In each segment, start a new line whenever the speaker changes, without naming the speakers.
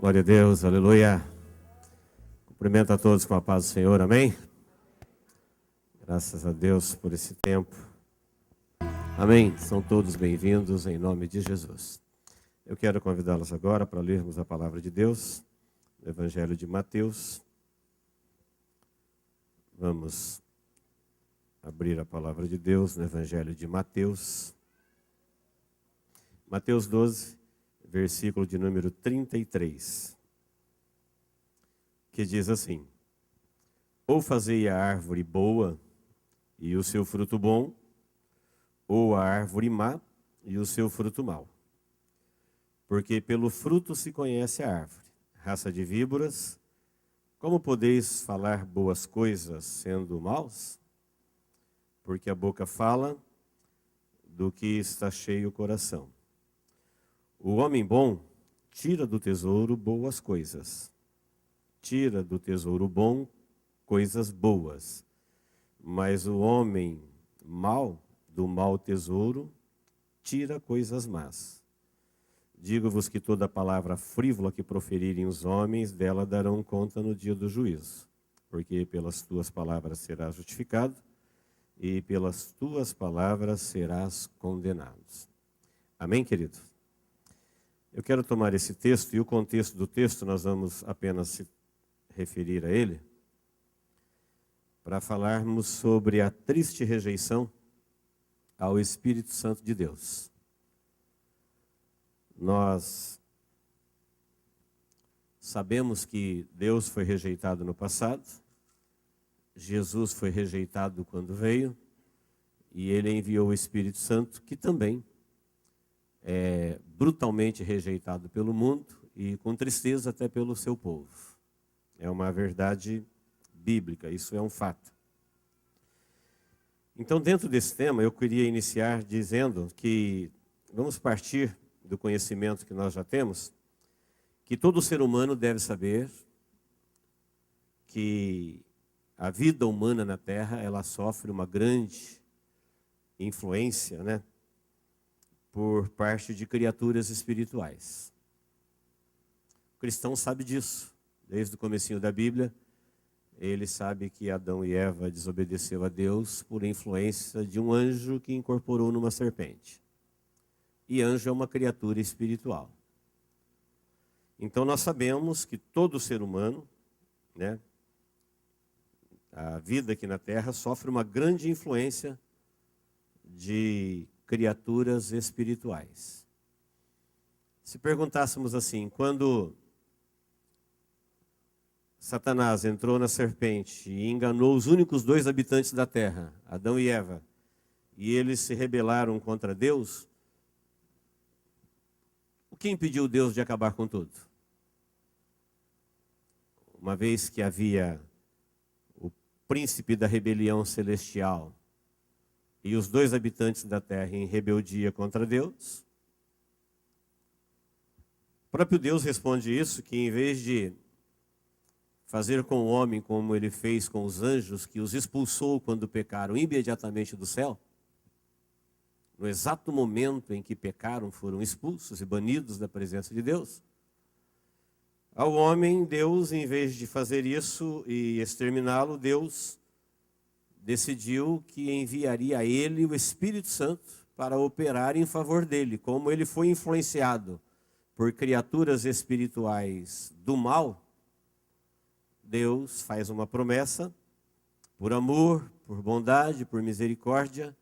Glória a Deus, aleluia. Cumprimento a todos com a paz do Senhor, amém? Graças a Deus por esse tempo. Amém. São todos bem-vindos em nome de Jesus. Eu quero convidá-los agora para lermos a palavra de Deus, no Evangelho de Mateus. Vamos abrir a palavra de Deus no Evangelho de Mateus. Mateus 12, versículo de número 33, que diz assim: ou fazei a árvore boa e o seu fruto bom, ou a árvore má e o seu fruto mau. Porque pelo fruto se conhece a árvore. Raça de víboras, como podeis falar boas coisas sendo maus? Porque a boca fala do que está cheio o coração. O homem bom tira do tesouro boas coisas. Tira do tesouro bom coisas boas. Mas o homem mau, do mau tesouro, tira coisas más. Digo-vos que toda palavra frívola que proferirem os homens, dela darão conta no dia do juízo. Porque pelas tuas palavras serás justificado, e pelas tuas palavras serás condenado. Amém, querido? Eu quero tomar esse texto, e o contexto do texto nós vamos apenas se referir a ele, para falarmos sobre a triste rejeição ao Espírito Santo de Deus. Nós sabemos que Deus foi rejeitado no passado, Jesus foi rejeitado quando veio, e ele enviou o Espírito Santo, que também é brutalmente rejeitado pelo mundo e com tristeza até pelo seu povo. É uma verdade bíblica, isso é um fato. Então, dentro desse tema, eu queria iniciar dizendo que vamos partir do conhecimento que nós já temos, que todo ser humano deve saber que a vida humana na Terra, ela sofre uma grande influência, por parte de criaturas espirituais. O cristão sabe disso. Desde o comecinho da Bíblia, ele sabe que Adão e Eva desobedeceu a Deus por influência de um anjo que incorporou numa serpente. E anjo é uma criatura espiritual. Então nós sabemos que todo ser humano, a vida aqui na Terra sofre uma grande influência de criaturas espirituais. Se perguntássemos assim, quando Satanás entrou na serpente e enganou os únicos dois habitantes da terra, Adão e Eva, e eles se rebelaram contra Deus, o que impediu Deus de acabar com tudo? Uma vez que havia o príncipe da rebelião celestial e os dois habitantes da terra em rebeldia contra Deus, o próprio Deus responde isso, que em vez de fazer com o homem como ele fez com os anjos, que os expulsou quando pecaram imediatamente do céu, no exato momento em que pecaram, foram expulsos e banidos da presença de Deus. Ao homem, Deus, em vez de fazer isso e exterminá-lo, Deus decidiu que enviaria a ele o Espírito Santo para operar em favor dele. Como ele foi influenciado por criaturas espirituais do mal, Deus faz uma promessa, por amor, por bondade, por misericórdia,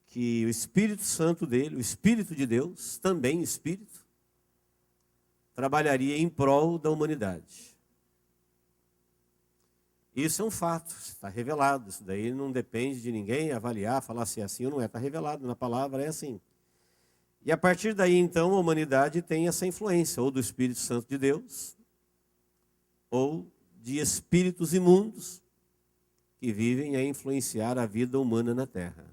que o Espírito Santo dele, o Espírito de Deus, também Espírito, trabalharia em prol da humanidade. Isso é um fato, está revelado. Isso daí não depende de ninguém avaliar, falar se é assim ou não é. Está revelado na palavra, é assim. E a partir daí, então, a humanidade tem essa influência, ou do Espírito Santo de Deus, ou de espíritos imundos que vivem a influenciar a vida humana na Terra.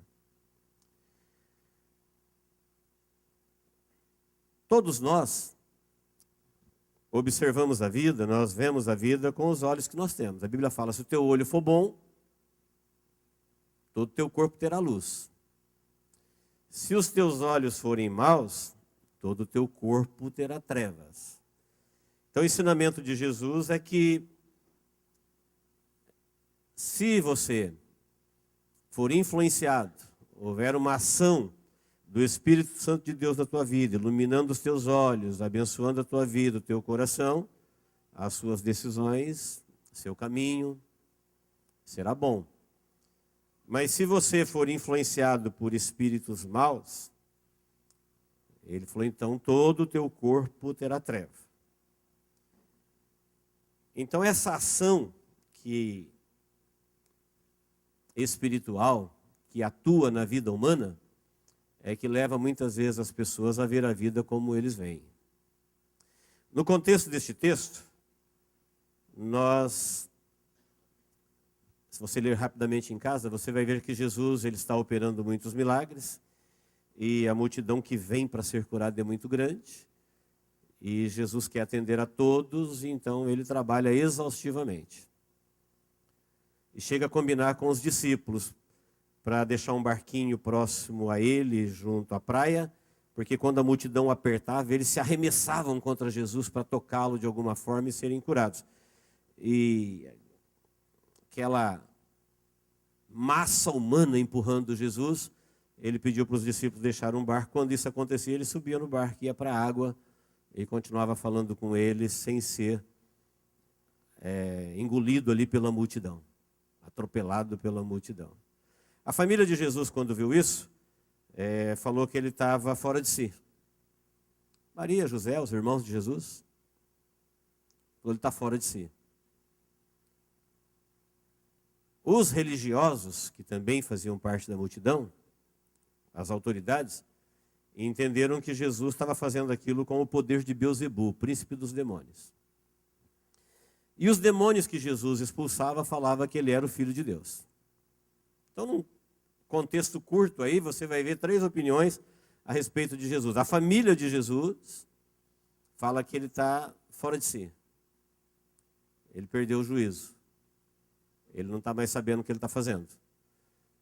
Todos nós observamos a vida, nós vemos a vida com os olhos que nós temos. A Bíblia fala, se o teu olho for bom, todo o teu corpo terá luz. Se os teus olhos forem maus, todo o teu corpo terá trevas. Então, o ensinamento de Jesus é que, se você for influenciado, houver uma ação do Espírito Santo de Deus na tua vida, iluminando os teus olhos, abençoando a tua vida, o teu coração, as suas decisões, seu caminho, será bom. Mas se você for influenciado por espíritos maus, ele falou, então todo o teu corpo terá treva. Então essa ação espiritual que atua na vida humana é que leva muitas vezes as pessoas a ver a vida como eles veem. No contexto deste texto, se você ler rapidamente em casa, você vai ver que Jesus ele está operando muitos milagres e a multidão que vem para ser curada é muito grande. E Jesus quer atender a todos, então ele trabalha exaustivamente. E chega a combinar com os discípulos para deixar um barquinho próximo a ele, junto à praia, porque quando a multidão apertava, eles se arremessavam contra Jesus para tocá-lo de alguma forma e serem curados. E aquela massa humana empurrando Jesus, ele pediu para os discípulos deixar um barco. Quando isso acontecia, ele subia no barco, ia para a água e continuava falando com eles sem ser engolido ali pela multidão, atropelado pela multidão. A família de Jesus, quando viu isso, falou que ele estava fora de si. Maria, José, os irmãos de Jesus, falou, ele está fora de si. Os religiosos, que também faziam parte da multidão, as autoridades, entenderam que Jesus estava fazendo aquilo com o poder de Beelzebu, príncipe dos demônios. E os demônios que Jesus expulsava falavam que ele era o Filho de Deus. Então, num contexto curto aí, você vai ver 3 opiniões a respeito de Jesus. A família de Jesus fala que ele está fora de si. Ele perdeu o juízo. Ele não está mais sabendo o que ele está fazendo.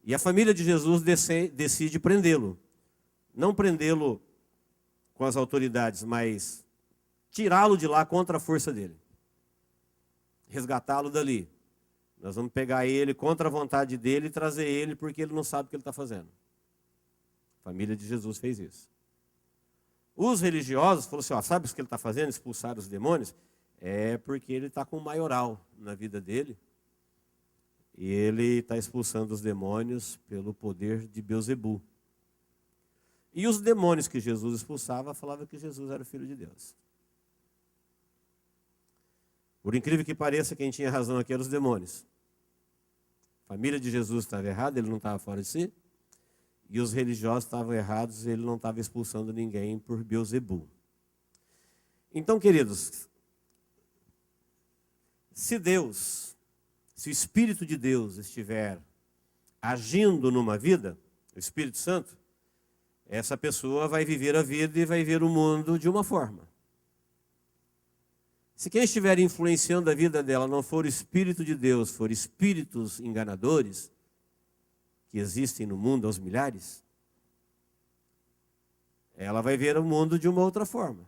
E a família de Jesus decide prendê-lo. Não prendê-lo com as autoridades, mas tirá-lo de lá contra a força dele. Resgatá-lo dali. Nós vamos pegar ele contra a vontade dele e trazer ele porque ele não sabe o que ele está fazendo. A família de Jesus fez isso. Os religiosos falaram assim, sabe o que ele está fazendo? Expulsar os demônios? É porque ele está com um maioral na vida dele. E ele está expulsando os demônios pelo poder de Beelzebu. E os demônios que Jesus expulsava falavam que Jesus era o Filho de Deus. Por incrível que pareça, quem tinha razão aqui eram os demônios. A família de Jesus estava errada, ele não estava fora de si. E os religiosos estavam errados, ele não estava expulsando ninguém por Beelzebu. Então, queridos, se o Espírito de Deus estiver agindo numa vida, o Espírito Santo, essa pessoa vai viver a vida e vai ver o mundo de uma forma. Se quem estiver influenciando a vida dela não for o Espírito de Deus, for espíritos enganadores, que existem no mundo aos milhares, ela vai ver o mundo de uma outra forma.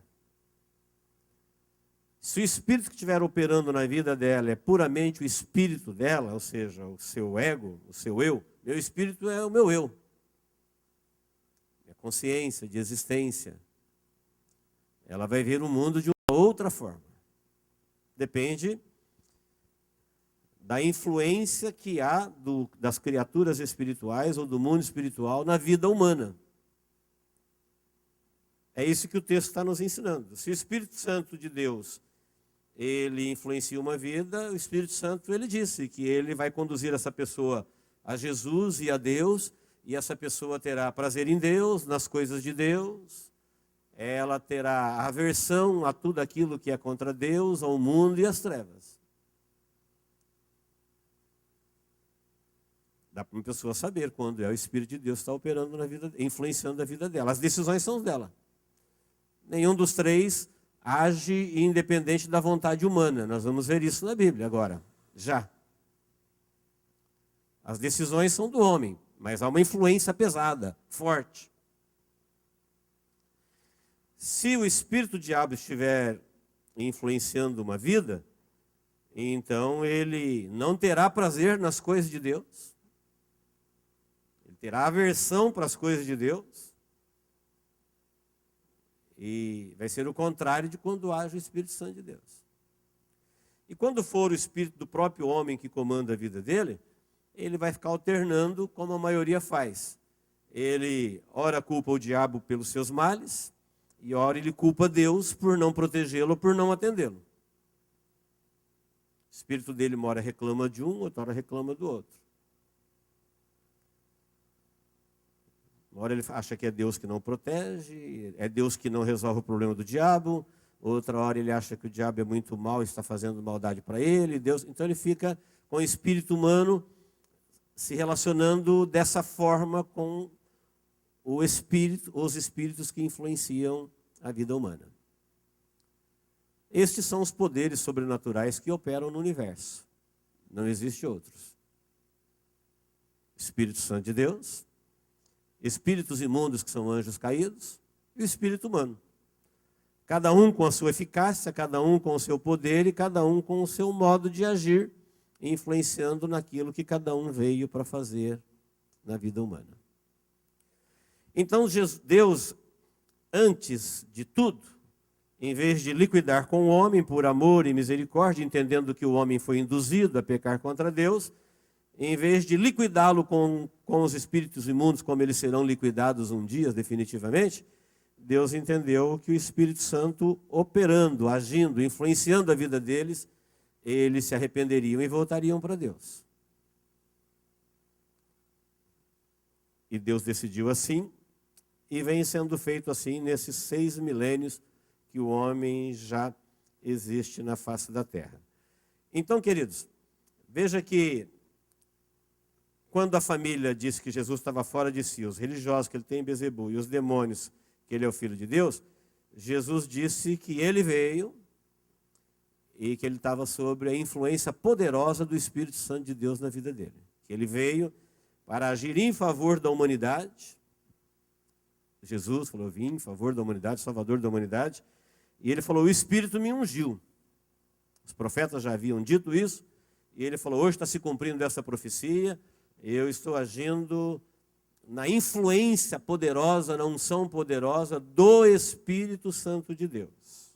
Se o espírito que estiver operando na vida dela é puramente o espírito dela, ou seja, o seu ego, o seu eu, meu espírito é o meu eu. Minha consciência de existência. Ela vai ver o mundo de uma outra forma. Depende da influência que há das criaturas espirituais ou do mundo espiritual na vida humana. É isso que o texto está nos ensinando. Se o Espírito Santo de Deus ele influencia uma vida, o Espírito Santo, ele disse que ele vai conduzir essa pessoa a Jesus e a Deus, e essa pessoa terá prazer em Deus, nas coisas de Deus, ela terá aversão a tudo aquilo que é contra Deus, ao mundo e às trevas. Dá para uma pessoa saber quando é o Espírito de Deus que está operando na vida, influenciando a vida dela. As decisões são dela. Nenhum dos 3 age independente da vontade humana. Nós vamos ver isso na Bíblia agora, já. As decisões são do homem, mas há uma influência pesada, forte. Se o espírito do diabo estiver influenciando uma vida, então ele não terá prazer nas coisas de Deus, ele terá aversão para as coisas de Deus, e vai ser o contrário de quando age o Espírito Santo de Deus. E quando for o Espírito do próprio homem que comanda a vida dele, ele vai ficar alternando como a maioria faz. Ele ora culpa o diabo pelos seus males, e ora ele culpa Deus por não protegê-lo ou por não atendê-lo. O espírito dele uma hora reclama de um, outra hora reclama do outro. Uma hora ele acha que é Deus que não protege, é Deus que não resolve o problema do diabo. Outra hora ele acha que o diabo é muito mau e está fazendo maldade para ele. Deus, então ele fica com o espírito humano se relacionando dessa forma com o espírito, os espíritos que influenciam a vida humana. Estes são os poderes sobrenaturais que operam no universo. Não existe outros. Espírito Santo de Deus, espíritos imundos que são anjos caídos e o espírito humano. Cada um com a sua eficácia, cada um com o seu poder e cada um com o seu modo de agir, influenciando naquilo que cada um veio para fazer na vida humana. Então Deus, antes de tudo, em vez de liquidar com o homem por amor e misericórdia, entendendo que o homem foi induzido a pecar contra Deus, em vez de liquidá-lo com os espíritos imundos, como eles serão liquidados um dia definitivamente, Deus entendeu que o Espírito Santo operando, agindo, influenciando a vida deles, eles se arrependeriam e voltariam para Deus. E Deus decidiu assim, e vem sendo feito assim nesses 6 milênios que o homem já existe na face da terra. Então, queridos, veja que quando a família disse que Jesus estava fora de si, os religiosos que ele tem em Bezebu e os demônios que ele é o Filho de Deus, Jesus disse que ele veio e que ele estava sob a influência poderosa do Espírito Santo de Deus na vida dele. Que ele veio para agir em favor da humanidade. Jesus falou, vim em favor da humanidade, salvador da humanidade. E ele falou, o Espírito me ungiu. Os profetas já haviam dito isso. E ele falou, hoje está se cumprindo essa profecia. Eu estou agindo na influência poderosa, na unção poderosa do Espírito Santo de Deus.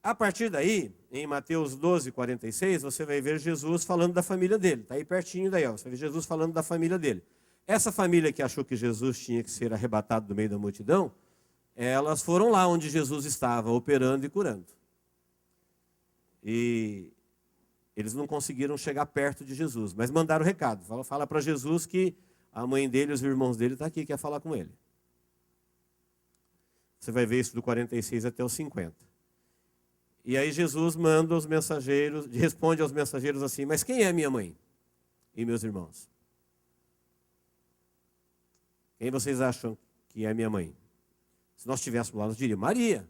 A partir daí, em Mateus 12, 46, você vai ver Jesus falando da família dele. Está aí pertinho daí, ó. Você vai ver Jesus falando da família dele. Essa família que achou que Jesus tinha que ser arrebatado do meio da multidão, elas foram lá onde Jesus estava, operando e curando. E eles não conseguiram chegar perto de Jesus, mas mandaram o recado. Fala para Jesus que a mãe dele e os irmãos dele estão aqui, quer falar com ele. Você vai ver isso do 46 até os 50. E aí Jesus manda os mensageiros, responde aos mensageiros assim, mas quem é minha mãe e meus irmãos? Quem vocês acham que é minha mãe? Se nós estivéssemos lá, nós diríamos, Maria.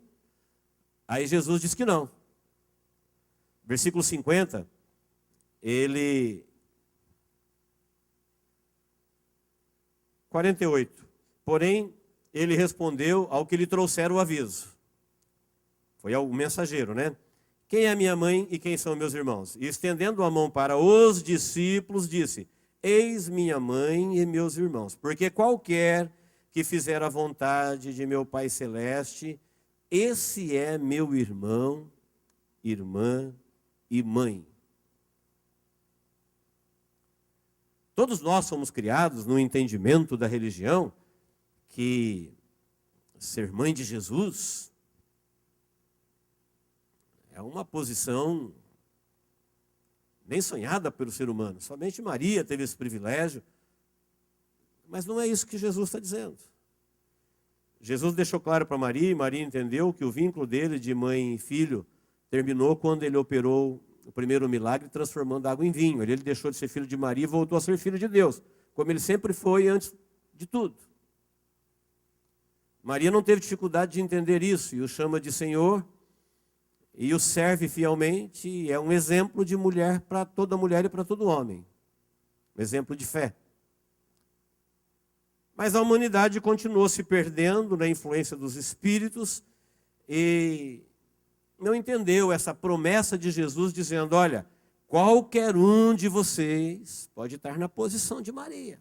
Aí Jesus diz que não. Versículo 50, ele... 48. Porém, ele respondeu ao que lhe trouxeram o aviso. Foi o mensageiro, né? Quem é minha mãe e quem são meus irmãos? E estendendo a mão para os discípulos, disse, eis minha mãe e meus irmãos. Porque qualquer que fizer a vontade de meu Pai Celeste, esse é meu irmão, irmã e mãe. Todos nós somos criados no entendimento da religião que ser mãe de Jesus é uma posição nem sonhada pelo ser humano. Somente Maria teve esse privilégio. Mas não é isso que Jesus está dizendo. Jesus deixou claro para Maria, e Maria entendeu que o vínculo dele de mãe e filho terminou quando ele operou o primeiro milagre, transformando água em vinho. Ele deixou de ser filho de Maria e voltou a ser filho de Deus, como ele sempre foi antes de tudo. Maria não teve dificuldade de entender isso, e o chama de Senhor, e o serve fielmente, e é um exemplo de mulher para toda mulher e para todo homem. Um exemplo de fé. Mas a humanidade continuou se perdendo na influência dos espíritos e não entendeu essa promessa de Jesus dizendo, olha, qualquer um de vocês pode estar na posição de Maria,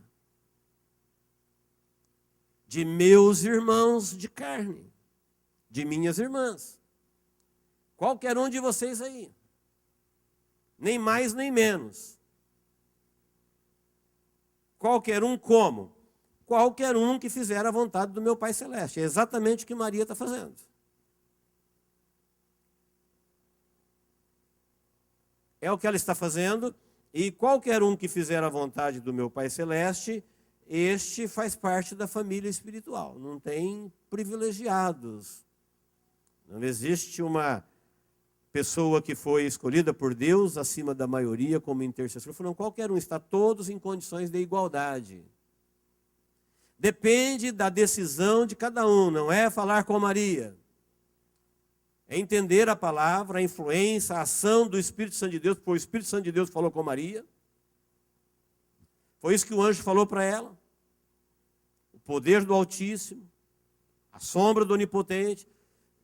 de meus irmãos de carne, de minhas irmãs. Qualquer um de vocês aí, nem mais nem menos. Qualquer um como? Qualquer um que fizer a vontade do meu Pai Celeste. É exatamente o que Maria está fazendo. É o que ela está fazendo, e qualquer um que fizer a vontade do meu Pai Celeste, este faz parte da família espiritual. Não tem privilegiados. Não existe uma pessoa que foi escolhida por Deus acima da maioria como intercessor. Não, qualquer um, está todos em condições de igualdade. Depende da decisão de cada um, não é falar com Maria. É entender a palavra, a influência, a ação do Espírito Santo de Deus, porque o Espírito Santo de Deus falou com Maria. Foi isso que o anjo falou para ela. O poder do Altíssimo, a sombra do Onipotente.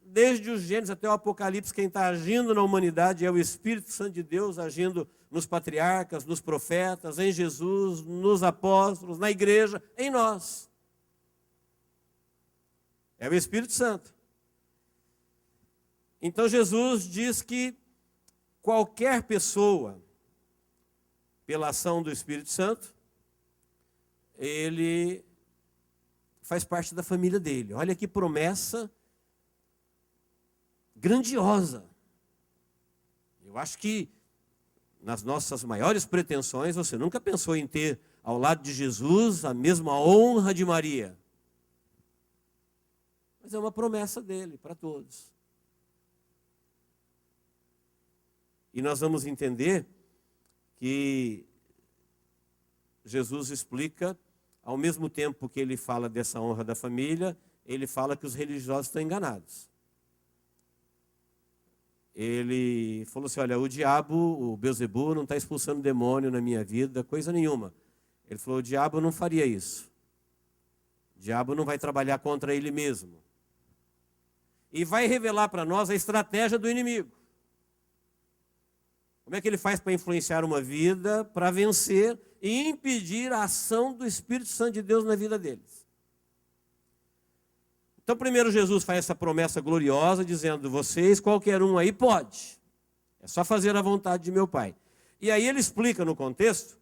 Desde os Gênesis até o Apocalipse, quem está agindo na humanidade é o Espírito Santo de Deus, agindo nos patriarcas, nos profetas, em Jesus, nos apóstolos, na igreja, em nós. É o Espírito Santo. Então Jesus diz que qualquer pessoa, pela ação do Espírito Santo, ele faz parte da família dele. Olha que promessa grandiosa. Eu acho que nas nossas maiores pretensões, você nunca pensou em ter ao lado de Jesus a mesma honra de Maria. Mas é uma promessa dele para todos. E nós vamos entender que Jesus explica, ao mesmo tempo que ele fala dessa honra da família, ele fala que os religiosos estão enganados. Ele falou assim, olha, o diabo, o Beelzebu, não está expulsando demônio na minha vida, coisa nenhuma. Ele falou, o diabo não faria isso. O diabo não vai trabalhar contra ele mesmo. E vai revelar para nós a estratégia do inimigo. Como é que ele faz para influenciar uma vida, para vencer e impedir a ação do Espírito Santo de Deus na vida deles? Então, primeiro Jesus faz essa promessa gloriosa, dizendo, vocês, qualquer um aí pode. É só fazer a vontade de meu Pai. E aí ele explica no contexto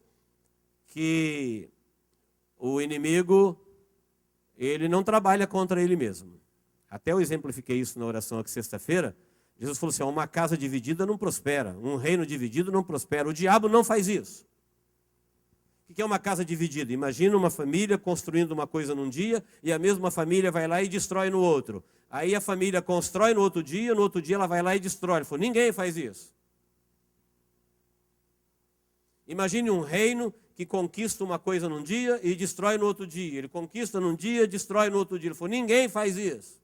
que o inimigo, ele não trabalha contra ele mesmo. Até eu exemplifiquei isso na oração aqui sexta-feira. Jesus falou assim, uma casa dividida não prospera, um reino dividido não prospera. O diabo não faz isso. O que é uma casa dividida? Imagina uma família construindo uma coisa num dia e a mesma família vai lá e destrói no outro. Aí a família constrói no outro dia ela vai lá e destrói. Ele falou, ninguém faz isso. Imagine um reino que conquista uma coisa num dia e destrói no outro dia. Ele conquista num dia, destrói no outro dia. Ele falou, ninguém faz isso.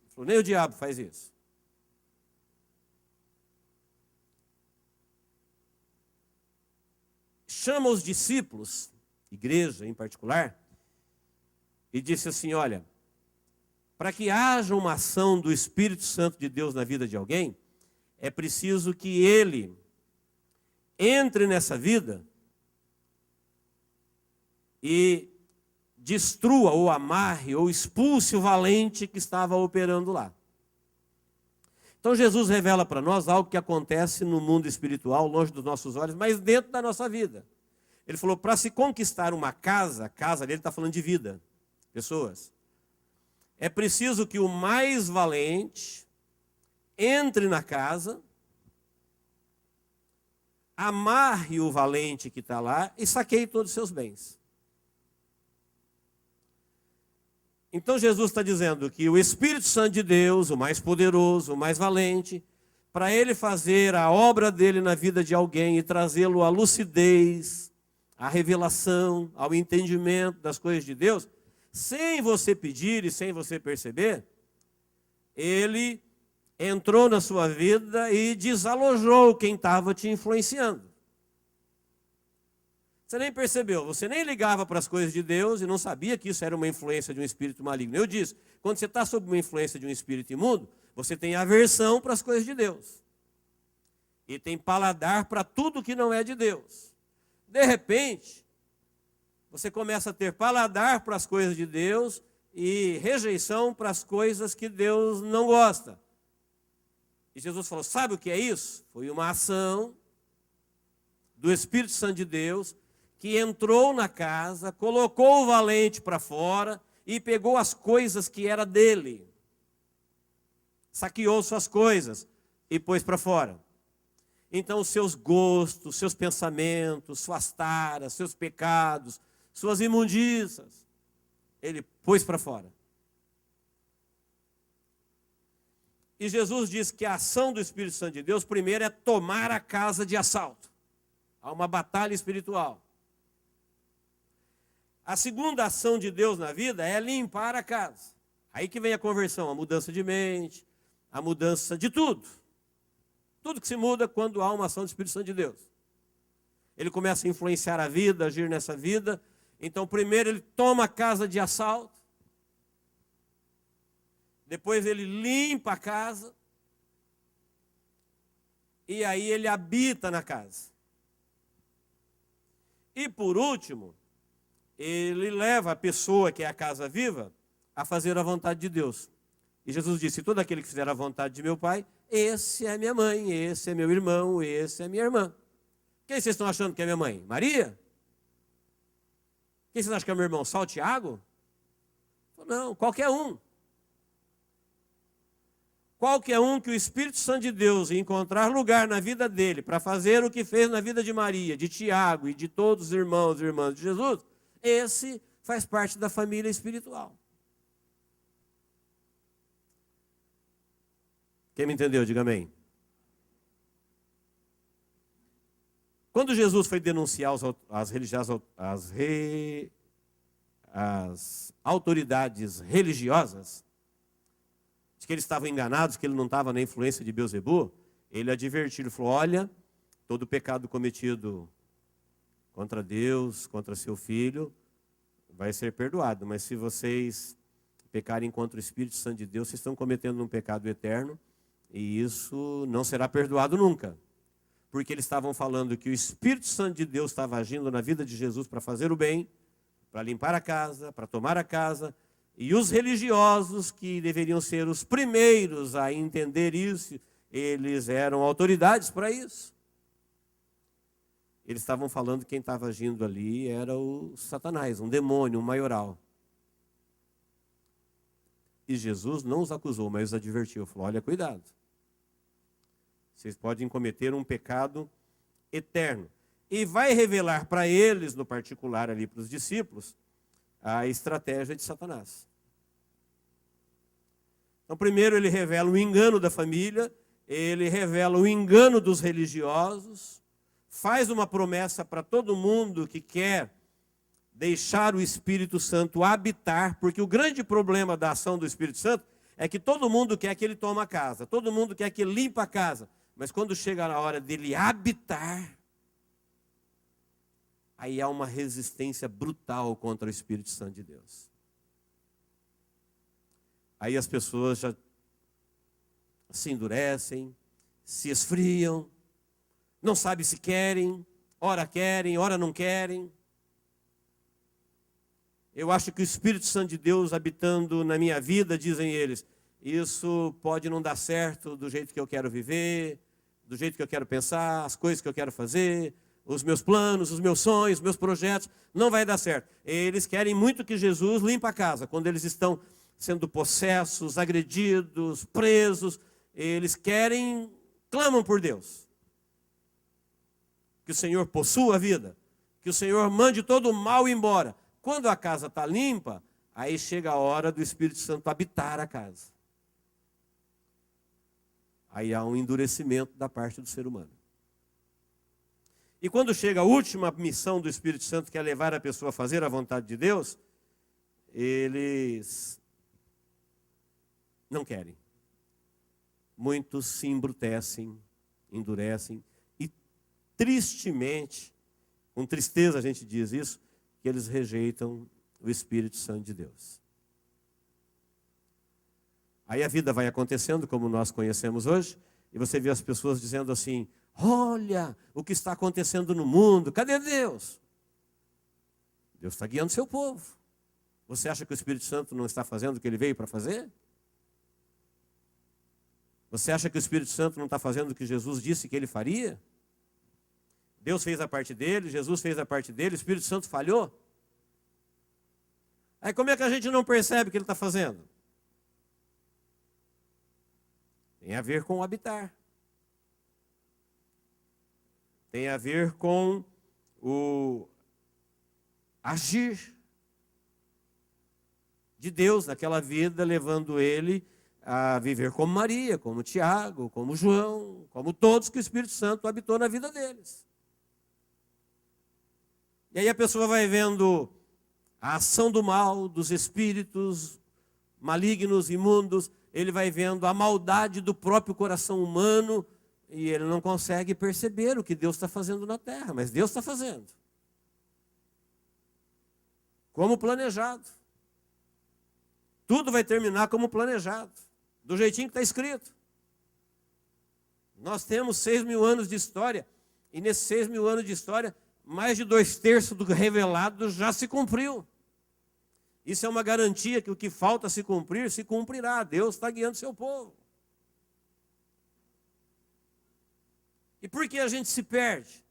Ele falou, nem o diabo faz isso. Chama os discípulos, igreja em particular, e disse assim, olha, para que haja uma ação do Espírito Santo de Deus na vida de alguém, é preciso que ele entre nessa vida e destrua ou amarre ou expulse o valente que estava operando lá. Então Jesus revela para nós algo que acontece no mundo espiritual, longe dos nossos olhos, mas dentro da nossa vida. Ele falou, para se conquistar uma casa, casa dele está falando de vida, pessoas, é preciso que o mais valente entre na casa, amarre o valente que está lá e saqueie todos os seus bens. Então Jesus está dizendo que o Espírito Santo de Deus, o mais poderoso, o mais valente, para ele fazer a obra dele na vida de alguém e trazê-lo à lucidez, à revelação, ao entendimento das coisas de Deus, sem você pedir e sem você perceber, ele entrou na sua vida e desalojou quem estava te influenciando. Você nem percebeu, você nem ligava para as coisas de Deus e não sabia que isso era uma influência de um espírito maligno. Eu disse, quando você está sob uma influência de um espírito imundo, você tem aversão para as coisas de Deus. E tem paladar para tudo que não é de Deus. De repente, você começa a ter paladar para as coisas de Deus e rejeição para as coisas que Deus não gosta. E Jesus falou, sabe o que é isso? Foi uma ação do Espírito Santo de Deus que entrou na casa, colocou o valente para fora e pegou as coisas que era dele. Saqueou suas coisas e pôs para fora. Então os seus gostos, seus pensamentos, suas taras, seus pecados, suas imundícias, ele pôs para fora. E Jesus diz que a ação do Espírito Santo de Deus, primeiro, é tomar a casa de assalto. Há uma batalha espiritual. A segunda ação de Deus na vida é limpar a casa. Aí que vem a conversão, a mudança de mente, a mudança de tudo. Tudo que se muda quando há uma ação do Espírito Santo de Deus. Ele começa a influenciar a vida, agir nessa vida. Então, primeiro ele toma a casa de assalto. Depois ele limpa a casa. E aí ele habita na casa. E por último, ele leva a pessoa que é a casa viva a fazer a vontade de Deus. E Jesus disse, todo aquele que fizer a vontade de meu Pai, esse é minha mãe, esse é meu irmão, esse é minha irmã. Quem vocês estão achando que é minha mãe? Maria? Quem vocês acham que é meu irmão? Só o Tiago? Não, qualquer um. Qualquer um que o Espírito Santo de Deus encontrar lugar na vida dele para fazer o que fez na vida de Maria, de Tiago e de todos os irmãos e irmãs de Jesus, esse faz parte da família espiritual. Quem me entendeu, diga amém. Quando Jesus foi denunciar as autoridades religiosas, de que eles estavam enganados, que ele não estava na influência de Beelzebu, ele advertiu, ele falou, olha, todo pecado cometido contra Deus, contra seu filho, vai ser perdoado, mas se vocês pecarem contra o Espírito Santo de Deus, vocês estão cometendo um pecado eterno, e isso não será perdoado nunca. Porque eles estavam falando que o Espírito Santo de Deus estava agindo na vida de Jesus para fazer o bem, para limpar a casa, para tomar a casa, e os religiosos, que deveriam ser os primeiros a entender isso, eles eram autoridades para isso. Eles estavam falando que quem estava agindo ali era o Satanás, um demônio, um maioral. E Jesus não os acusou, mas os advertiu. Falou, olha, cuidado. Vocês podem cometer um pecado eterno. E vai revelar para eles, no particular ali para os discípulos, a estratégia de Satanás. Então, primeiro ele revela o engano da família, ele revela o engano dos religiosos, faz uma promessa para todo mundo que quer deixar o Espírito Santo habitar, porque o grande problema da ação do Espírito Santo é que todo mundo quer que ele tome a casa, todo mundo quer que ele limpe a casa, mas quando chega na hora dele habitar, aí há uma resistência brutal contra o Espírito Santo de Deus. Aí as pessoas já se endurecem, se esfriam, não sabem se querem, ora não querem. Eu acho que o Espírito Santo de Deus habitando na minha vida, dizem eles, isso pode não dar certo do jeito que eu quero viver, do jeito que eu quero pensar, as coisas que eu quero fazer, os meus planos, os meus sonhos, os meus projetos, não vai dar certo. Eles querem muito que Jesus limpe a casa. Quando eles estão sendo possessos, agredidos, presos, eles clamam por Deus. Que o Senhor possua a vida, que o Senhor mande todo o mal embora. Quando a casa está limpa, aí chega a hora do Espírito Santo habitar a casa. Aí há um endurecimento da parte do ser humano. E quando chega a última missão do Espírito Santo, que é levar a pessoa a fazer a vontade de Deus, eles não querem. Muitos se embrutecem, endurecem, e tristemente, Com tristeza a gente diz isso, que eles rejeitam o Espírito Santo de Deus. Aí a vida vai acontecendo como nós conhecemos hoje, e você vê as pessoas dizendo assim: olha o que está acontecendo no mundo, cadê Deus? Deus está guiando seu povo. Você acha que o Espírito Santo não está fazendo o que ele veio para fazer? Você acha que o Espírito Santo não está fazendo o que Jesus disse que ele faria? Deus fez a parte dele, Jesus fez a parte dele, o Espírito Santo falhou? Aí como é que a gente não percebe o que ele está fazendo? Tem a ver com o habitar. Tem a ver com o agir de Deus naquela vida, levando ele a viver como Maria, como Tiago, como João, como todos que o Espírito Santo habitou na vida deles. E aí a pessoa vai vendo a ação do mal, dos espíritos malignos, imundos, ele vai vendo a maldade do próprio coração humano, e ele não consegue perceber o que Deus está fazendo na terra, mas Deus está fazendo. Como planejado. Tudo vai terminar como planejado, do jeitinho que está escrito. Nós temos 6.000 anos de história, e nesses 6.000 anos de história, mais de 2/3 do revelado já se cumpriu. Isso é uma garantia que o que falta se cumprir, se cumprirá. Deus está guiando seu povo. E por que a gente se perde?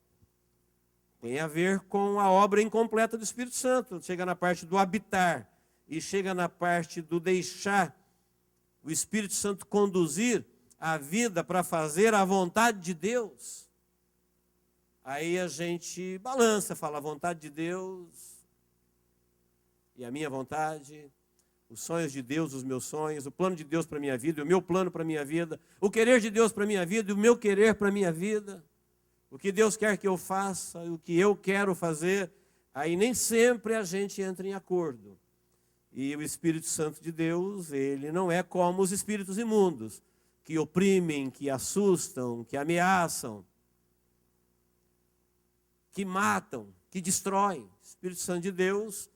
Tem a ver com a obra incompleta do Espírito Santo. Chega na parte do habitar e chega na parte do deixar o Espírito Santo conduzir a vida para fazer a vontade de Deus. Aí a gente balança, fala: a vontade de Deus e a minha vontade, os sonhos de Deus, os meus sonhos, o plano de Deus para a minha vida, e o meu plano para a minha vida, o querer de Deus para a minha vida e o meu querer para a minha vida, o que Deus quer que eu faça, o que eu quero fazer. Aí nem sempre a gente entra em acordo. E o Espírito Santo de Deus, ele não é como os espíritos imundos, que oprimem, que assustam, que ameaçam, que matam, que destroem. O Espírito Santo de Deus,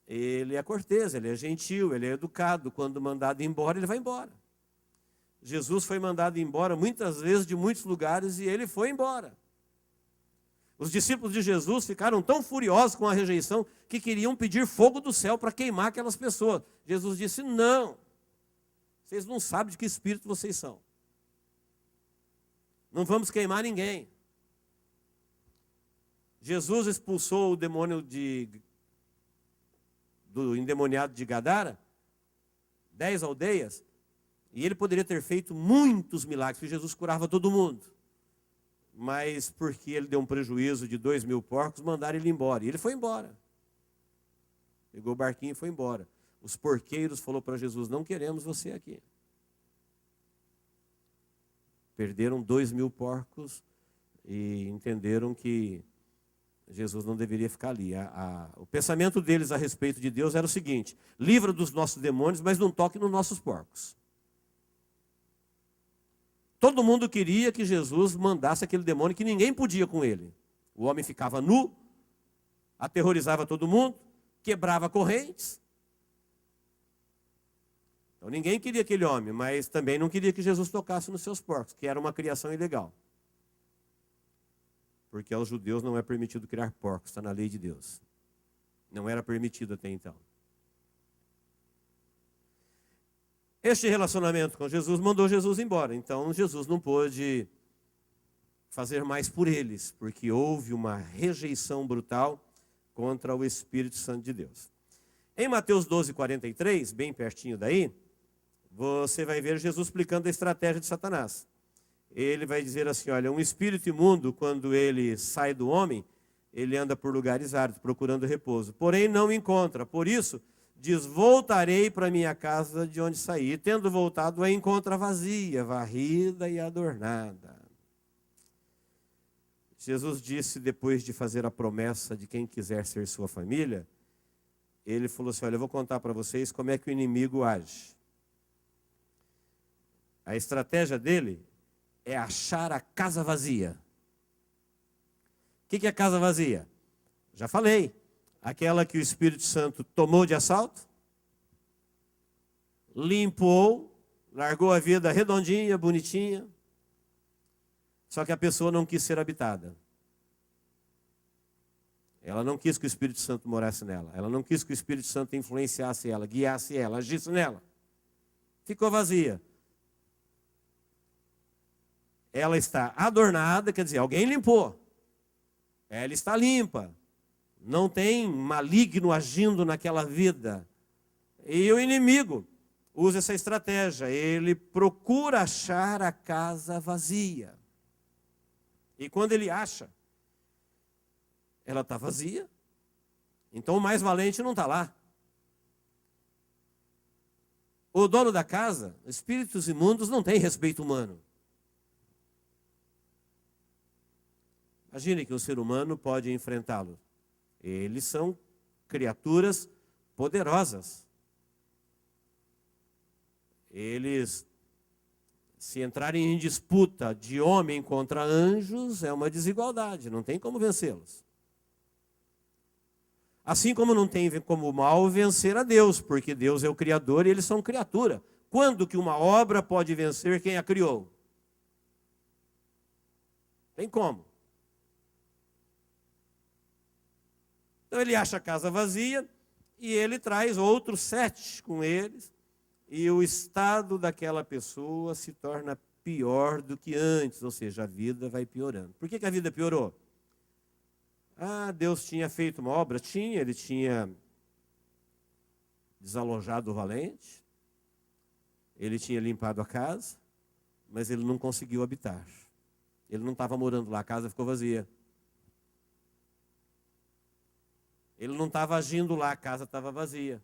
ele é cortês, ele é gentil, ele é educado. Quando mandado embora, ele vai embora. Jesus foi mandado embora muitas vezes de muitos lugares e ele foi embora. Os discípulos de Jesus ficaram tão furiosos com a rejeição que queriam pedir fogo do céu para queimar aquelas pessoas. Jesus disse: não, vocês não sabem de que espírito vocês são. Não vamos queimar ninguém. Jesus expulsou o demônio do endemoniado de Gadara, 10 aldeias, e ele poderia ter feito muitos milagres, porque Jesus curava todo mundo. Mas porque ele deu um prejuízo de 2.000 porcos, mandaram ele embora. E ele foi embora. Pegou o barquinho e foi embora. Os porqueiros falaram para Jesus: não queremos você aqui. Perderam 2.000 porcos e entenderam que Jesus não deveria ficar ali. O pensamento deles a respeito de Deus era o seguinte: livra dos nossos demônios, mas não toque nos nossos porcos. Todo mundo queria que Jesus mandasse aquele demônio, que ninguém podia com ele. O homem ficava nu, aterrorizava todo mundo, quebrava correntes. Então ninguém queria aquele homem, mas também não queria que Jesus tocasse nos seus porcos, que era uma criação ilegal. Porque aos judeus não é permitido criar porcos, está na lei de Deus. Não era permitido até então. Este relacionamento com Jesus mandou Jesus embora. Então Jesus não pôde fazer mais por eles, porque houve uma rejeição brutal contra o Espírito Santo de Deus. Em Mateus 12:43, bem pertinho daí, você vai ver Jesus explicando a estratégia de Satanás. Ele vai dizer assim: olha, um espírito imundo, quando ele sai do homem, ele anda por lugares áridos, procurando repouso. Porém não encontra. Por isso, diz: voltarei para minha casa de onde saí. E tendo voltado, a encontra vazia, varrida e adornada. Jesus disse, depois de fazer a promessa de quem quiser ser sua família, ele falou assim: olha, eu vou contar para vocês como é que o inimigo age. A estratégia dele é achar a casa vazia. que é casa vazia? Já falei. Aquela que o Espírito Santo tomou de assalto, limpou, largou a vida redondinha, bonitinha, só que a pessoa não quis ser habitada. Ela não quis que o Espírito Santo morasse nela. Ela não quis que o Espírito Santo influenciasse ela, guiasse ela, agisse nela. Ficou vazia. Ela está adornada, quer dizer, alguém limpou. Ela está limpa. Não tem maligno agindo naquela vida. E o inimigo usa essa estratégia. Ele procura achar a casa vazia. E quando ele acha, ela está vazia. Então o mais valente não está lá. O dono da casa, espíritos imundos, não tem respeito humano. Imagine que um ser humano pode enfrentá-lo. Eles são criaturas poderosas. Eles, se entrarem em disputa de homem contra anjos, é uma desigualdade, não tem como vencê-los. Assim como não tem como o mal vencer a Deus, porque Deus é o Criador e eles são criatura. Quando que uma obra pode vencer quem a criou? Tem como. Então ele acha a casa vazia e ele traz outros 7 com eles. E o estado daquela pessoa se torna pior do que antes, ou seja, a vida vai piorando. Por que a vida piorou? Deus tinha feito uma obra? Tinha, ele tinha desalojado o valente, ele tinha limpado a casa, mas ele não conseguiu habitar. Ele não estava morando lá, a casa ficou vazia. Ele não estava agindo lá, a casa estava vazia.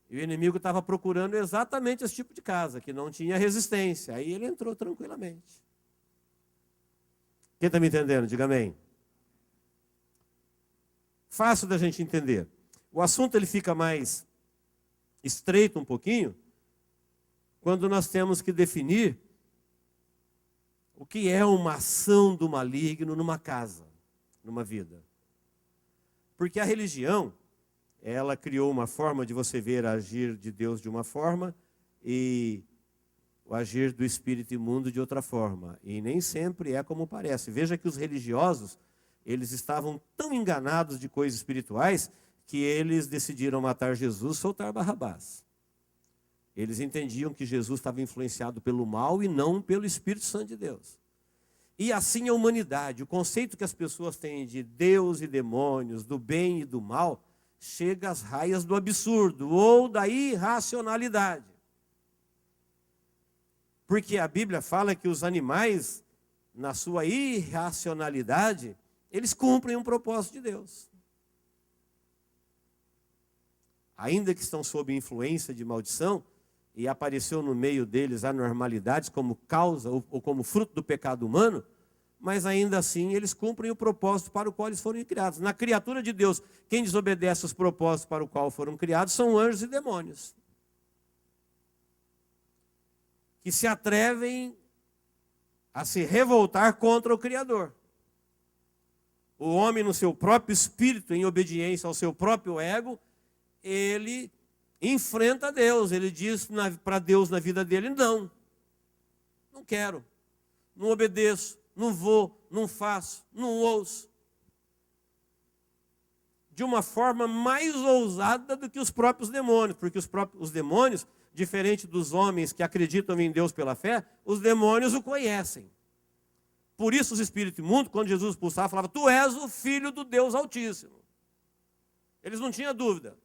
E o inimigo estava procurando exatamente esse tipo de casa, que não tinha resistência. Aí ele entrou tranquilamente. Quem está me entendendo? Diga amém. Fácil da gente entender. O assunto ele fica mais estreito um pouquinho, quando nós temos que definir o que é uma ação do maligno numa casa, numa vida. Porque a religião, ela criou uma forma de você ver agir de Deus de uma forma e o agir do espírito imundo de outra forma. E nem sempre é como parece. Veja que os religiosos, eles estavam tão enganados de coisas espirituais que eles decidiram matar Jesus e soltar Barrabás. Eles entendiam que Jesus estava influenciado pelo mal e não pelo Espírito Santo de Deus. E assim a humanidade, o conceito que as pessoas têm de Deus e demônios, do bem e do mal, chega às raias do absurdo ou da irracionalidade. Porque a Bíblia fala que os animais, na sua irracionalidade, eles cumprem um propósito de Deus. Ainda que estão sob influência de maldição, e apareceu no meio deles anormalidades como causa ou como fruto do pecado humano, mas ainda assim eles cumprem o propósito para o qual eles foram criados. Na criatura de Deus, quem desobedece os propósitos para o qual foram criados são anjos e demônios, que se atrevem a se revoltar contra o Criador. O homem, no seu próprio espírito, em obediência ao seu próprio ego, ele enfrenta Deus. Ele diz para Deus na vida dele: não quero, não obedeço, não vou, não faço, não ouço. De uma forma mais ousada do que os próprios demônios, porque os demônios, diferente dos homens que acreditam em Deus pela fé, os demônios o conhecem. Por isso os espíritos imundos, quando Jesus expulsava, falavam: tu és o filho do Deus Altíssimo. Eles não tinham dúvida.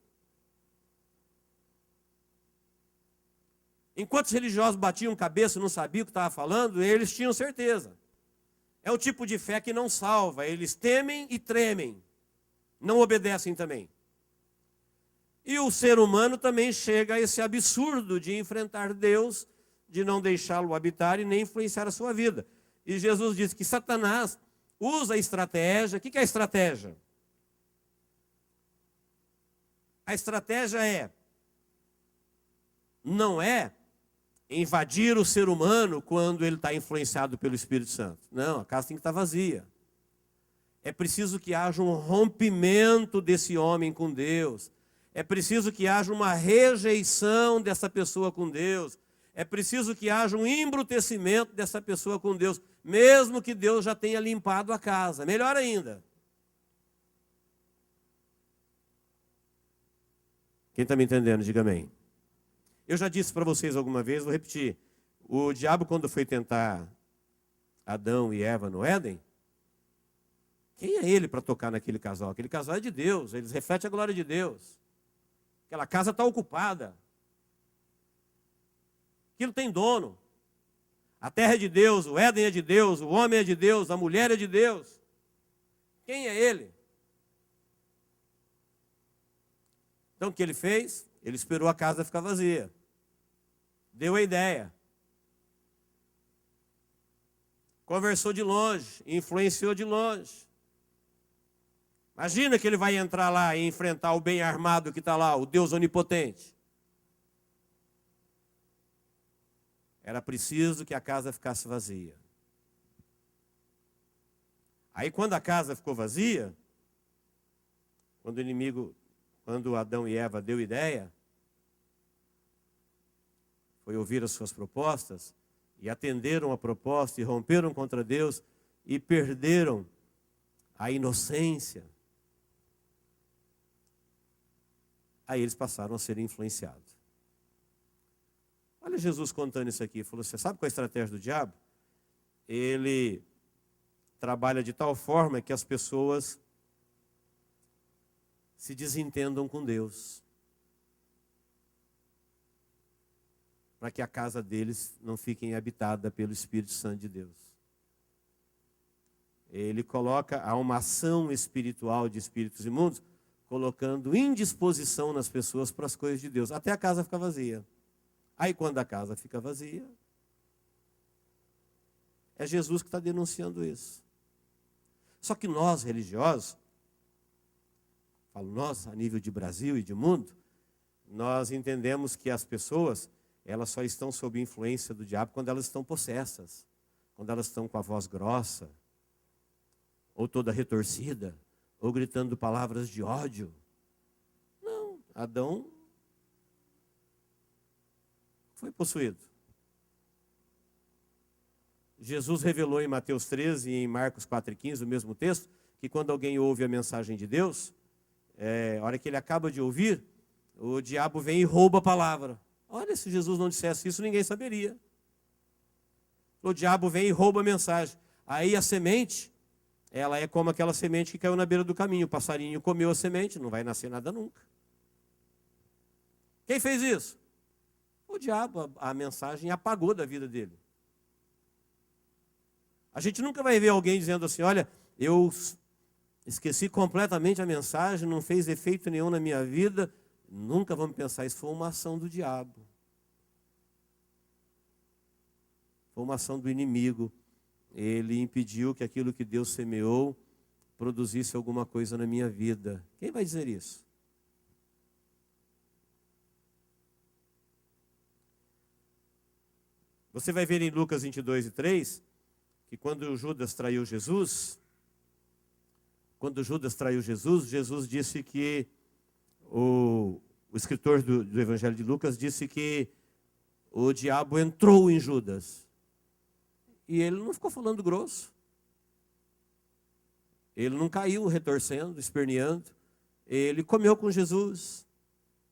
Enquanto os religiosos batiam cabeça e não sabiam o que estava falando, eles tinham certeza. É o tipo de fé que não salva. Eles temem e tremem. Não obedecem também. E o ser humano também chega a esse absurdo de enfrentar Deus, de não deixá-lo habitar e nem influenciar a sua vida. E Jesus diz que Satanás usa a estratégia. O que é a estratégia? A estratégia não é invadir o ser humano quando ele está influenciado pelo Espírito Santo. Não, a casa tem que estar vazia. É preciso que haja um rompimento desse homem com Deus. É preciso que haja uma rejeição dessa pessoa com Deus. É preciso que haja um embrutecimento dessa pessoa com Deus, mesmo que Deus já tenha limpado a casa. Melhor ainda. Quem está me entendendo, diga amém. Eu já disse para vocês alguma vez, vou repetir. O diabo, quando foi tentar Adão e Eva no Éden, quem é ele para tocar naquele casal? Aquele casal é de Deus, eles refletem a glória de Deus. Aquela casa está ocupada. Aquilo tem dono. A terra é de Deus, o Éden é de Deus, o homem é de Deus, a mulher é de Deus. Quem é ele? Então o que ele fez? Ele esperou a casa ficar vazia. Deu a ideia. Conversou de longe, influenciou de longe. Imagina que ele vai entrar lá e enfrentar o bem armado que está lá, o Deus onipotente. Era preciso que a casa ficasse vazia. Aí quando a casa ficou vazia, quando Adão e Eva deu ideia, foi ouvir as suas propostas, e atenderam a proposta, e romperam contra Deus, e perderam a inocência. Aí eles passaram a ser influenciados. Olha Jesus contando isso aqui. Falou, você sabe qual é a estratégia do diabo? Ele trabalha de tal forma que as pessoas se desentendam com Deus. Para que a casa deles não fique habitada pelo Espírito Santo de Deus. Ele coloca a uma ação espiritual de espíritos imundos, colocando indisposição nas pessoas para as coisas de Deus, até a casa ficar vazia. Aí quando a casa fica vazia, é Jesus que está denunciando isso. Só que nós, religiosos, falo nós, a nível de Brasil e de mundo, nós entendemos que as pessoas, elas só estão sob influência do diabo quando elas estão possessas, quando elas estão com a voz grossa, ou toda retorcida, ou gritando palavras de ódio. Não, Adão foi possuído. Jesus revelou em Mateus 13 e em Marcos 4,15, o mesmo texto, que quando alguém ouve a mensagem de Deus, a hora que ele acaba de ouvir, o diabo vem e rouba a palavra. Olha, se Jesus não dissesse isso, ninguém saberia. O diabo vem e rouba a mensagem. Aí a semente, ela é como aquela semente que caiu na beira do caminho. O passarinho comeu a semente, não vai nascer nada nunca. Quem fez isso? O diabo, a mensagem apagou da vida dele. A gente nunca vai ver alguém dizendo assim, olha, eu esqueci completamente a mensagem, não fez efeito nenhum na minha vida. Nunca vamos pensar, isso foi uma ação do diabo. Foi uma ação do inimigo. Ele impediu que aquilo que Deus semeou produzisse alguma coisa na minha vida. Quem vai dizer isso? Você vai ver em Lucas 22:3, que quando Judas traiu Jesus, Jesus disse que, o escritor do Evangelho de Lucas disse que o diabo entrou em Judas. E ele não ficou falando grosso. Ele não caiu retorcendo, esperneando. Ele comeu com Jesus.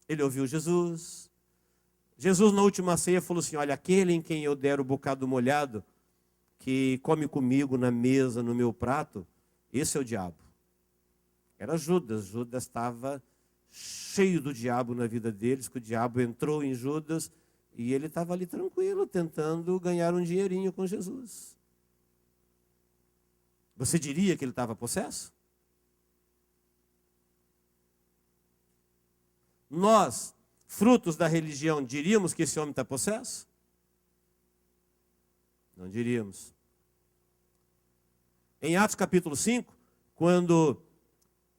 Ele ouviu Jesus. Jesus na última ceia falou assim, olha, aquele em quem eu der o bocado molhado, que come comigo na mesa, no meu prato, esse é o diabo. Era Judas. Judas estava cheio do diabo na vida deles, que o diabo entrou em Judas, e ele estava ali tranquilo, tentando ganhar um dinheirinho com Jesus. Você diria que ele estava possesso? Nós, frutos da religião, diríamos que esse homem está possesso? Não diríamos. Em Atos capítulo 5, quando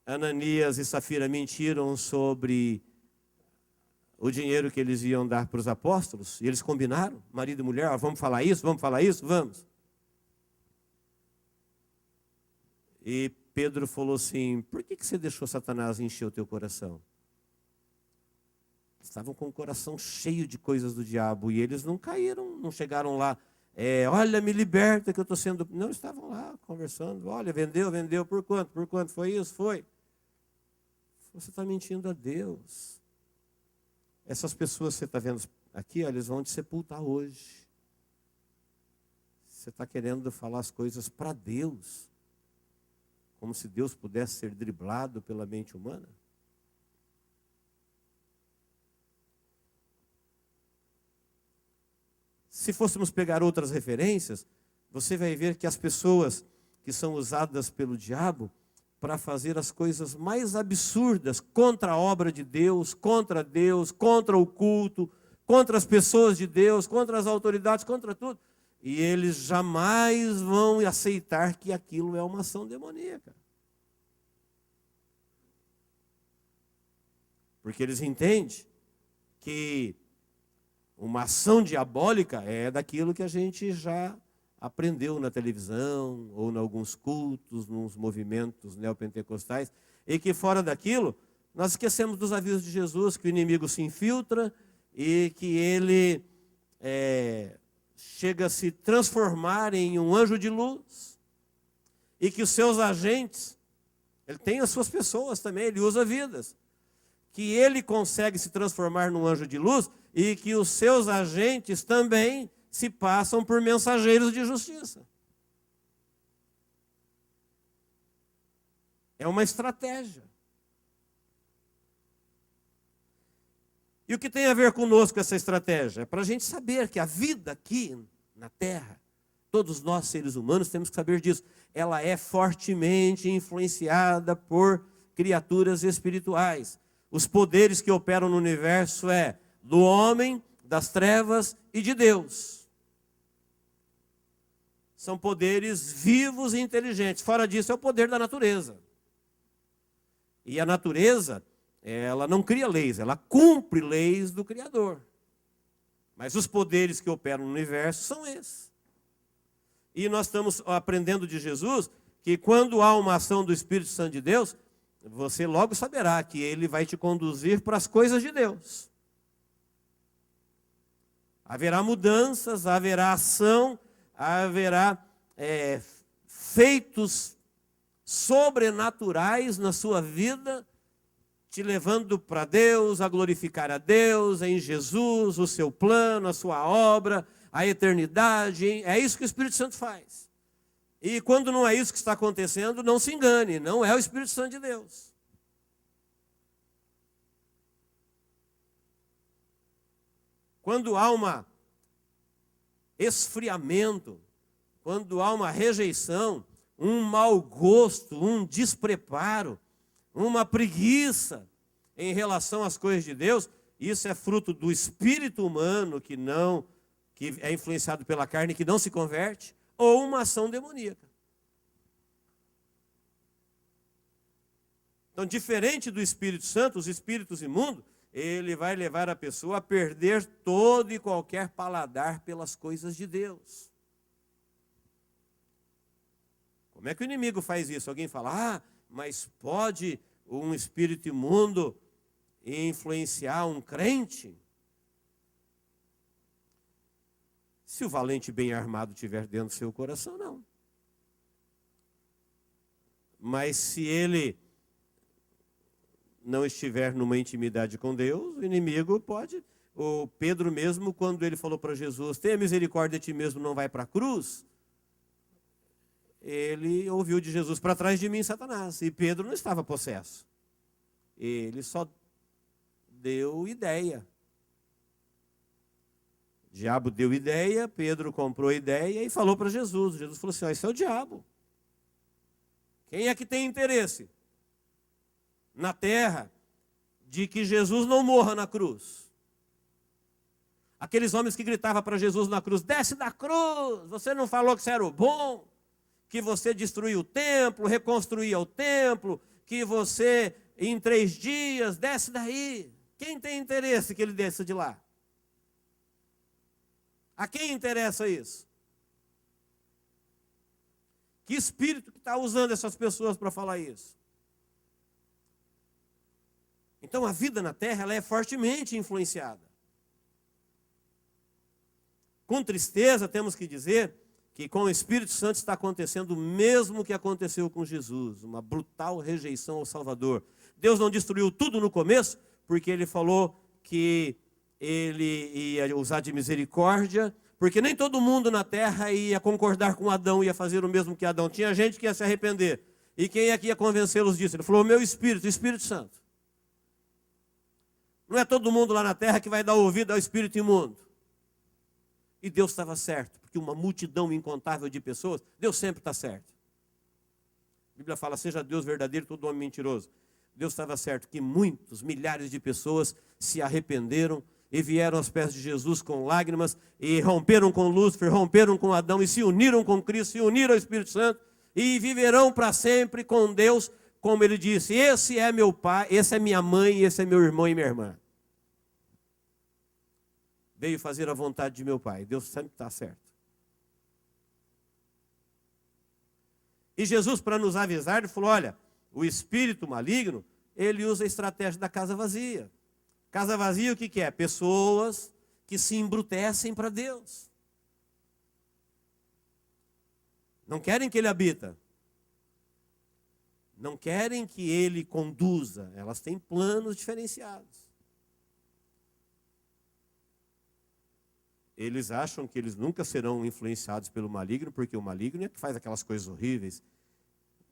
Ananias e Safira mentiram sobre o dinheiro que eles iam dar para os apóstolos, e eles combinaram, marido e mulher, vamos falar isso, vamos. E Pedro falou assim: por que você deixou Satanás encher o teu coração? Estavam com o coração cheio de coisas do diabo e eles não caíram, não chegaram lá. Olha, me liberta que eu estou sendo... Não, estavam lá conversando. Olha, vendeu, por quanto? Por quanto? Foi isso? Foi. Você está mentindo a Deus. Essas pessoas que você está vendo aqui, eles vão te sepultar hoje. Você está querendo falar as coisas para Deus, como se Deus pudesse ser driblado pela mente humana. Se fôssemos pegar outras referências, você vai ver que as pessoas que são usadas pelo diabo para fazer as coisas mais absurdas contra a obra de Deus, contra o culto, contra as pessoas de Deus, contra as autoridades, contra tudo. E eles jamais vão aceitar que aquilo é uma ação demoníaca. Porque eles entendem que uma ação diabólica é daquilo que a gente já aprendeu na televisão, ou em alguns cultos, nos movimentos neopentecostais, e que fora daquilo, nós esquecemos dos avisos de Jesus, que o inimigo se infiltra e que ele chega a se transformar em um anjo de luz, e que os seus agentes, ele tem as suas pessoas também, ele usa vidas, que ele consegue se transformar num anjo de luz, e que os seus agentes também se passam por mensageiros de justiça. É uma estratégia. E o que tem a ver conosco essa estratégia? É para a gente saber que a vida aqui na Terra, todos nós seres humanos temos que saber disso, ela é fortemente influenciada por criaturas espirituais. Os poderes que operam no universo do homem, das trevas e de Deus. São poderes vivos e inteligentes. Fora disso é o poder da natureza. E a natureza, ela não cria leis, ela cumpre leis do Criador. Mas os poderes que operam no universo são esses. E nós estamos aprendendo de Jesus que quando há uma ação do Espírito Santo de Deus, você logo saberá que ele vai te conduzir para as coisas de Deus. Haverá mudanças, haverá ação, haverá feitos sobrenaturais na sua vida, te levando para Deus, a glorificar a Deus, em Jesus, o seu plano, a sua obra, a eternidade. É isso que o Espírito Santo faz. E quando não é isso que está acontecendo, não se engane, não é o Espírito Santo de Deus. Quando há um esfriamento, quando há uma rejeição, um mau gosto, um despreparo, uma preguiça em relação às coisas de Deus, isso é fruto do espírito humano que é influenciado pela carne, que não se converte, ou uma ação demoníaca. Então, diferente do Espírito Santo, os espíritos imundos, ele vai levar a pessoa a perder todo e qualquer paladar pelas coisas de Deus. Como é que o inimigo faz isso? Alguém fala, mas pode um espírito imundo influenciar um crente? Se o valente bem armado estiver dentro do seu coração, não. Mas se ele não estiver numa intimidade com Deus, o inimigo pode... O Pedro mesmo, quando ele falou para Jesus, tenha misericórdia de ti mesmo, não vai para a cruz, ele ouviu de Jesus, para trás de mim, Satanás. E Pedro não estava possesso. Ele só deu ideia. O diabo deu ideia, Pedro comprou ideia e falou para Jesus. Jesus falou assim, esse é o diabo. Quem é que tem interesse na terra de que Jesus não morra na cruz? Aqueles homens que gritavam para Jesus na cruz, desce da cruz, você não falou que você era o bom, que você destruía o templo, reconstruía o templo, que você em 3 dias, desce daí. Quem tem interesse que ele desça de lá? A quem interessa isso? Que espírito que está usando essas pessoas para falar isso? Então a vida na terra ela é fortemente influenciada. Com tristeza temos que dizer que com o Espírito Santo está acontecendo o mesmo que aconteceu com Jesus, uma brutal rejeição ao Salvador. Deus não destruiu tudo no começo, porque ele falou que ele ia usar de misericórdia, porque nem todo mundo na terra ia concordar com Adão, ia fazer o mesmo que Adão. Tinha gente que ia se arrepender. E quem é que ia convencê-los disso? Ele falou, o meu Espírito, o Espírito Santo. Não é todo mundo lá na terra que vai dar ouvido ao espírito imundo. E Deus estava certo, porque uma multidão incontável de pessoas, Deus sempre está certo. A Bíblia fala, seja Deus verdadeiro, todo homem mentiroso. Deus estava certo que muitos, milhares de pessoas se arrependeram e vieram aos pés de Jesus com lágrimas, e romperam com Lúcifer, romperam com Adão, e se uniram com Cristo, se uniram ao Espírito Santo, e viverão para sempre com Deus, como ele disse, esse é meu pai, esse é minha mãe, esse é meu irmão e minha irmã. Veio fazer a vontade de meu pai. Deus sempre está certo. E Jesus, para nos avisar, ele falou, olha, o espírito maligno, ele usa a estratégia da casa vazia. Casa vazia o que é? Pessoas que se embrutecem para Deus. Não querem que ele habita. Não querem que ele conduza. Elas têm planos diferenciados. Eles acham que eles nunca serão influenciados pelo maligno, porque o maligno é que faz aquelas coisas horríveis.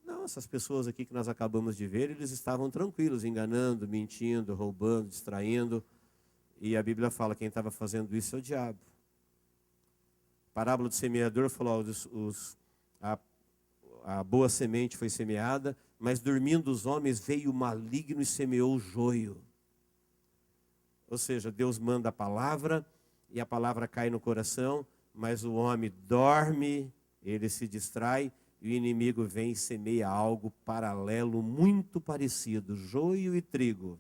Não, essas pessoas aqui que nós acabamos de ver, eles estavam tranquilos, enganando, mentindo, roubando, distraindo. E a Bíblia fala, quem estava fazendo isso é o diabo. A parábola do semeador falou, a boa semente foi semeada, mas dormindo os homens veio o maligno e semeou o joio. Ou seja, Deus manda a palavra, e a palavra cai no coração, mas o homem dorme, ele se distrai, e o inimigo vem e semeia algo paralelo, muito parecido, joio e trigo.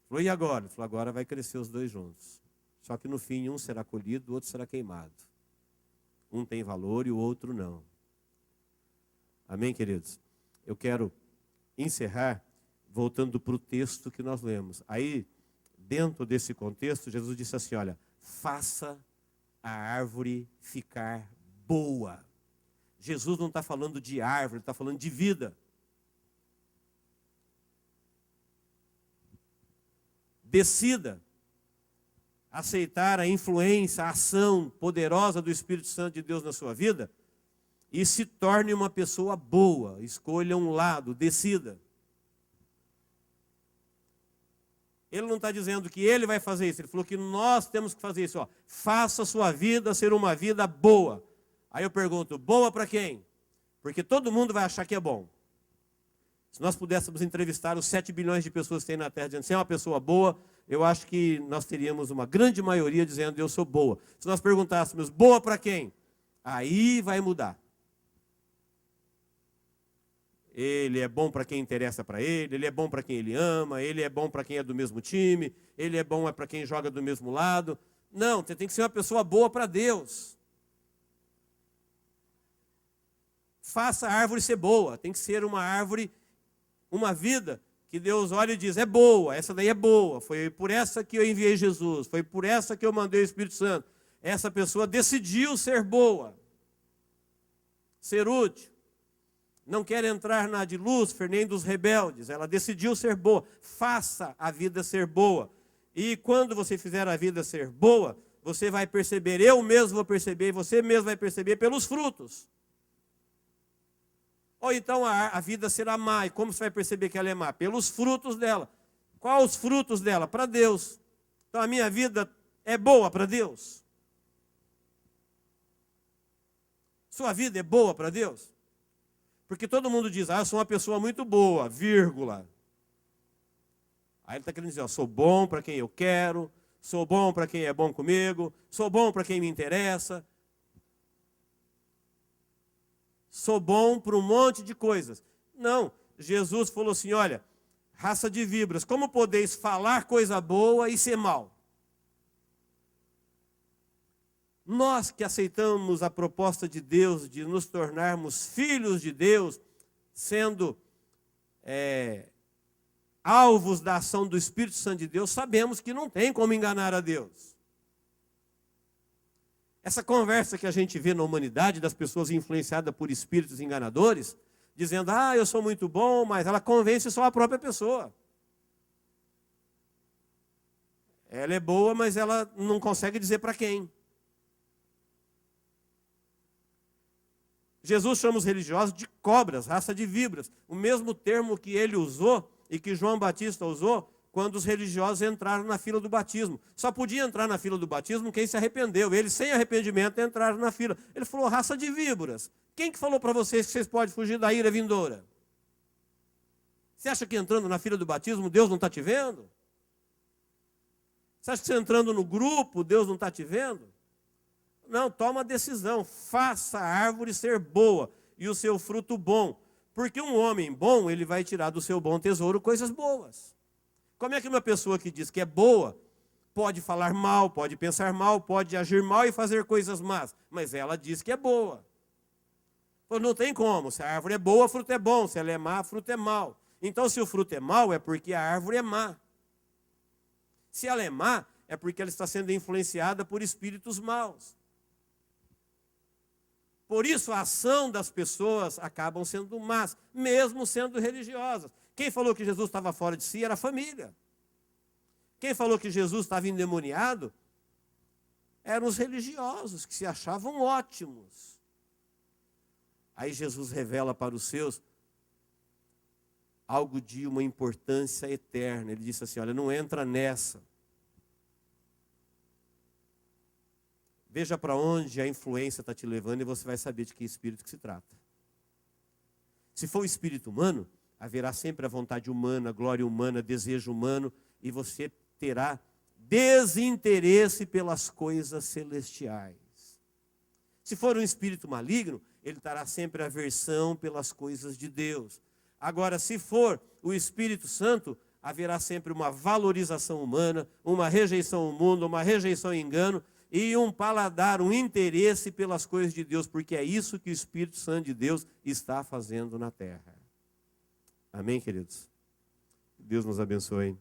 Falou, e agora? Ele falou, agora vai crescer os dois juntos. Só que no fim, um será colhido, o outro será queimado. Um tem valor e o outro não. Amém, queridos? Eu quero encerrar voltando para o texto que nós lemos. Aí, dentro desse contexto, Jesus disse assim, olha, faça a árvore ficar boa. Jesus não está falando de árvore, ele está falando de vida. Decida aceitar a influência, a ação poderosa do Espírito Santo de Deus na sua vida e se torne uma pessoa boa. Escolha um lado, decida. Ele não está dizendo que ele vai fazer isso, ele falou que nós temos que fazer isso. Ó. Faça a sua vida ser uma vida boa. Aí eu pergunto, boa para quem? Porque todo mundo vai achar que é bom. Se nós pudéssemos entrevistar os 7 bilhões de pessoas que tem na Terra, dizendo, se é uma pessoa boa, eu acho que nós teríamos uma grande maioria dizendo, eu sou boa. Se nós perguntássemos, boa para quem? Aí vai mudar. Ele é bom para quem interessa para ele é bom para quem ele ama, ele é bom para quem é do mesmo time, ele é bom para quem joga do mesmo lado. Não, você tem que ser uma pessoa boa para Deus. Faça a árvore ser boa, tem que ser uma árvore, uma vida que Deus olha e diz, é boa, essa daí é boa, foi por essa que eu enviei Jesus, foi por essa que eu mandei o Espírito Santo. Essa pessoa decidiu ser boa, ser útil. Não quer entrar na de Lúcifer, nem dos rebeldes. Ela decidiu ser boa. Faça a vida ser boa. E quando você fizer a vida ser boa, você vai perceber, eu mesmo vou perceber, você mesmo vai perceber pelos frutos. Ou então a vida será má. E como você vai perceber que ela é má? Pelos frutos dela. Quais os frutos dela? Para Deus. Então a minha vida é boa para Deus. Sua vida é boa para Deus? Porque todo mundo diz, eu sou uma pessoa muito boa, vírgula. Aí ele está querendo dizer, sou bom para quem eu quero, sou bom para quem é bom comigo, sou bom para quem me interessa. Sou bom para um monte de coisas. Não, Jesus falou assim, olha, raça de víboras, como podeis falar coisa boa e ser mal? Nós que aceitamos a proposta de Deus de nos tornarmos filhos de Deus, sendo alvos da ação do Espírito Santo de Deus, sabemos que não tem como enganar a Deus. Essa conversa que a gente vê na humanidade, das pessoas influenciadas por espíritos enganadores, dizendo, eu sou muito bom, mas ela convence só a própria pessoa. Ela é boa, mas ela não consegue dizer para quem. Jesus chama os religiosos de cobras, raça de víboras. O mesmo termo que ele usou e que João Batista usou quando os religiosos entraram na fila do batismo. Só podia entrar na fila do batismo quem se arrependeu. Eles, sem arrependimento, entraram na fila. Ele falou, raça de víboras. Quem que falou para vocês que vocês podem fugir da ira vindoura? Você acha que entrando na fila do batismo, Deus não está te vendo? Você acha que você entrando no grupo, Deus não está te vendo? Não, toma a decisão. Faça a árvore ser boa e o seu fruto bom. Porque um homem bom, ele vai tirar do seu bom tesouro coisas boas. Como é que uma pessoa que diz que é boa pode falar mal, pode pensar mal, pode agir mal e fazer coisas más? Mas ela diz que é boa. Não tem como. Se a árvore é boa, o fruto é bom. Se ela é má, o fruto é mau. Então, se o fruto é mau, é porque a árvore é má. Se ela é má, é porque ela está sendo influenciada por espíritos maus. Por isso, a ação das pessoas acabam sendo más, mesmo sendo religiosas. Quem falou que Jesus estava fora de si era a família. Quem falou que Jesus estava endemoniado eram os religiosos, que se achavam ótimos. Aí Jesus revela para os seus algo de uma importância eterna. Ele disse assim, olha, não entra nessa. Veja para onde a influência está te levando e você vai saber de que espírito que se trata. Se for o espírito humano, haverá sempre a vontade humana, a glória humana, desejo humano, e você terá desinteresse pelas coisas celestiais. Se for um espírito maligno, ele terá sempre aversão pelas coisas de Deus. Agora, se for o Espírito Santo, haverá sempre uma valorização humana, uma rejeição ao mundo, uma rejeição ao engano, e um paladar, um interesse pelas coisas de Deus, porque é isso que o Espírito Santo de Deus está fazendo na terra. Amém, queridos? Deus nos abençoe.